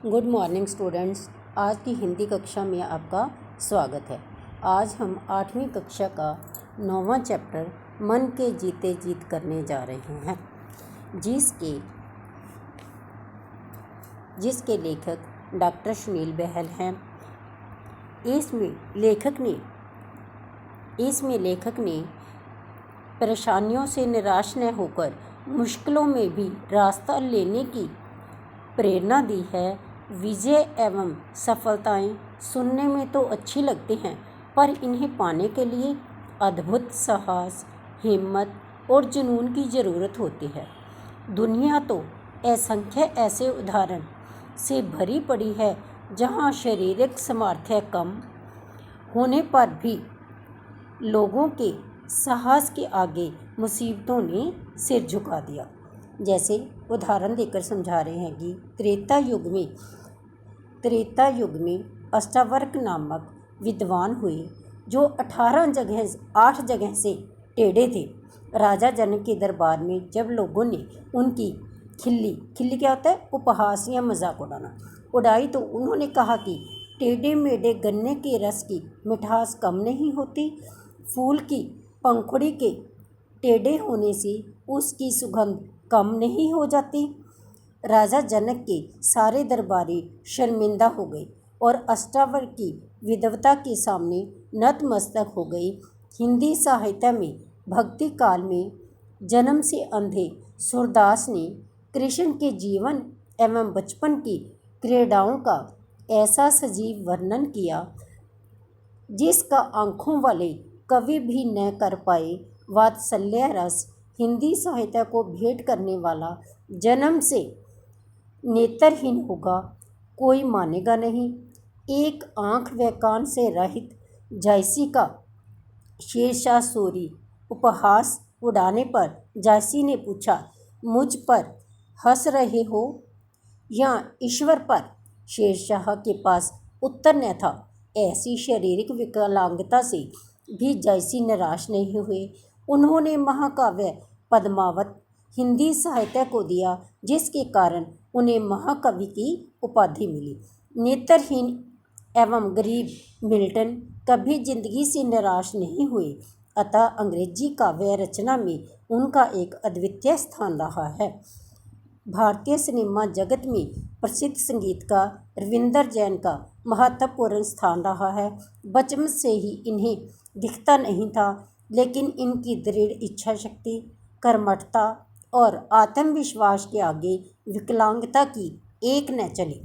Good morning students. आज की हिंदी कक्षा में आपका स्वागत है। आज हम 8वीं कक्षा का 9वां चैप्टर मन के जीते जीत करने जा रहे हैं, जिसके लेखक डॉक्टर सुनील बहल हैं। इसमें लेखक ने परेशानियों से निराश न होकर मुश्किलों में भी रास्ता लेने की प्रेरणा दी है। विजय एवं सफलताएं सुनने में तो अच्छी लगती हैं, पर इन्हें पाने के लिए अद्भुत साहस, हिम्मत और जुनून की ज़रूरत होती है। दुनिया तो असंख्य ऐसे उदाहरण से भरी पड़ी है जहां शारीरिक सामर्थ्य कम होने पर भी लोगों के साहस के आगे मुसीबतों ने सिर झुका दिया। जैसे उदाहरण देकर समझा रहे हैं कि त्रेता युग में अष्टावक्र नामक विद्वान हुए जो 8 जगह से टेढ़े थे। राजा जनक के दरबार में जब लोगों ने उनकी खिल्ली क्या होता है, उपहास या मजाक उड़ाई तो उन्होंने कहा कि टेढ़े मेढ़े गन्ने के रस की मिठास कम नहीं होती, फूल की पंखुड़ी के टेढ़े होने से उसकी सुगंध कम नहीं हो जाती। राजा जनक के सारे दरबारी शर्मिंदा हो गए और अष्टावक्र की विद्वता के सामने नतमस्तक हो गए। हिंदी साहित्य में भक्ति काल में जन्म से अंधे सूरदास ने कृष्ण के जीवन एवं बचपन की क्रीड़ाओं का ऐसा सजीव वर्णन किया जिसका आँखों वाले कवि भी न कर पाए। वात्सल्य रस हिंदी साहित्य को भेंट करने वाला जन्म से नेत्रहीन होगा, कोई मानेगा नहीं। एक आँख व कान से रहित जायसी का शेरशाह सूरी उपहास उड़ाने पर जायसी ने पूछा, मुझ पर हंस रहे हो या ईश्वर पर? शेरशाह के पास उत्तर न था। ऐसी शारीरिक विकलांगता से भी जायसी निराश नहीं हुए। उन्होंने महाकाव्य पद्मावत हिंदी साहित्य को दिया, जिसके कारण उन्हें महाकवि की उपाधि मिली। नेत्रहीन एवं गरीब मिल्टन कभी जिंदगी से निराश नहीं हुए, अतः अंग्रेजी काव्य रचना में उनका एक अद्वितीय स्थान रहा है। भारतीय सिनेमा जगत में प्रसिद्ध संगीतकार रविंदर जैन का महत्वपूर्ण स्थान रहा है। बचपन से ही इन्हें दिखता नहीं था, लेकिन इनकी दृढ़ इच्छा शक्ति, कर्मठता और आत्मविश्वास के आगे विकलांगता की एक न चली।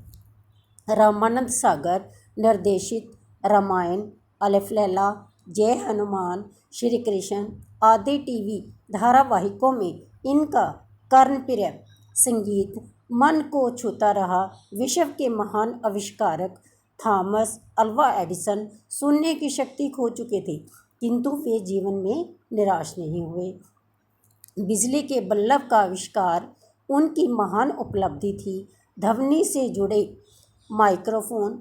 रामानंद सागर निर्देशित रामायण, अलफ लैला, जय हनुमान, श्री कृष्ण आदि टीवी धारावाहिकों में इनका कर्णप्रिय संगीत मन को छूता रहा। विश्व के महान आविष्कारक थॉमस अल्वा एडिसन सुनने की शक्ति खो चुके थे, किंतु वे जीवन में निराश नहीं हुए। बिजली के बल्ब का आविष्कार उनकी महान उपलब्धि थी। ध्वनि से जुड़े microphone,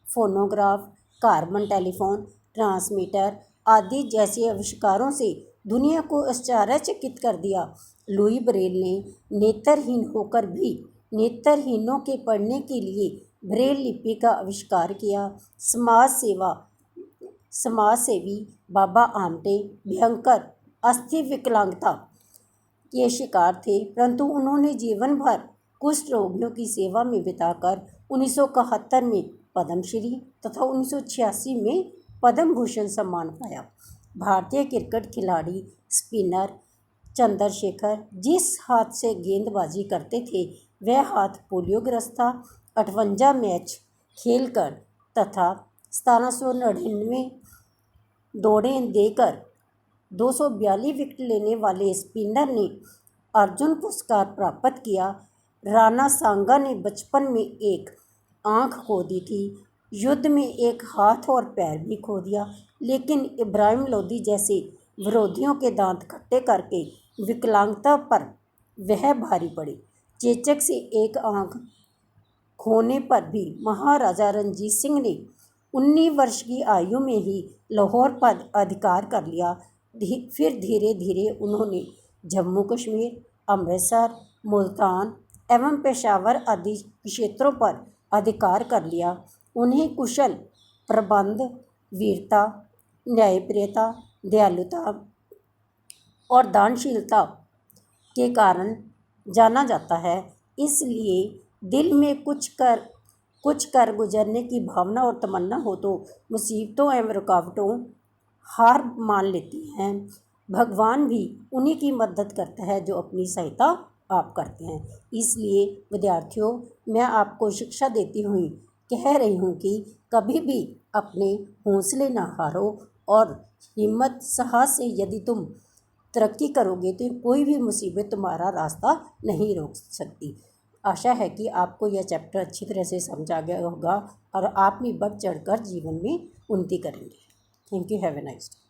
phonograph, carbon telephone, transmitter आदि जैसे आविष्कारों से दुनिया को आश्चर्यचकित कर दिया। लुई ब्रेल ने नेत्रहीन होकर भी नेत्रहीनों के पढ़ने के लिए ब्रेल लिपि का आविष्कार किया। समाजसेवी बाबा आमटे भयंकर अस्थि विकलांगता के शिकार थे, परंतु उन्होंने जीवन भर कुष्ठ रोगियों की सेवा में बिताकर 1971 में पद्मश्री तथा 1986 में पद्म भूषण सम्मान पाया। भारतीय क्रिकेट खिलाड़ी स्पिनर चंद्रशेखर जिस हाथ से गेंदबाजी करते थे, वह हाथ पोलियोग्रस्त था। 58 मैच खेलकर तथा 1799 दौड़ें देकर 242 विकेट लेने वाले स्पिनर ने अर्जुन पुरस्कार प्राप्त किया। राणा सांगा ने बचपन में एक आंख खो दी थी, युद्ध में एक हाथ और पैर भी खो दिया, लेकिन इब्राहिम लोदी जैसे विरोधियों के दांत खट्टे करके विकलांगता पर वह भारी पड़े। चेचक से एक आंख खोने पर भी महाराजा रणजीत सिंह ने 19 वर्ष की आयु में ही लाहौर पर अधिकार कर लिया। फिर धीरे धीरे उन्होंने जम्मू कश्मीर, अमृतसर, मुल्तान एवं पेशावर आदि क्षेत्रों पर अधिकार कर लिया। उन्हें कुशल प्रबंध, वीरता, न्यायप्रियता, दयालुता और दानशीलता के कारण जाना जाता है। इसलिए दिल में कुछ कर गुजरने की भावना और तमन्ना हो तो मुसीबतों एवं रुकावटों हार मान लेती हैं। भगवान भी उन्हीं की मदद करता है जो अपनी सहायता आप करते हैं। इसलिए विद्यार्थियों, मैं आपको शिक्षा देती हुई कह रही हूँ कि कभी भी अपने हौसले ना हारो और हिम्मत साहस से यदि तुम तरक्की करोगे तो कोई भी मुसीबत तुम्हारा रास्ता नहीं रोक सकती। आशा है कि आपको यह चैप्टर अच्छी तरह से समझ आ गया होगा और आप भी बढ़ चढ़कर जीवन में उन्नति करेंगे। Thank you. Have a nice day.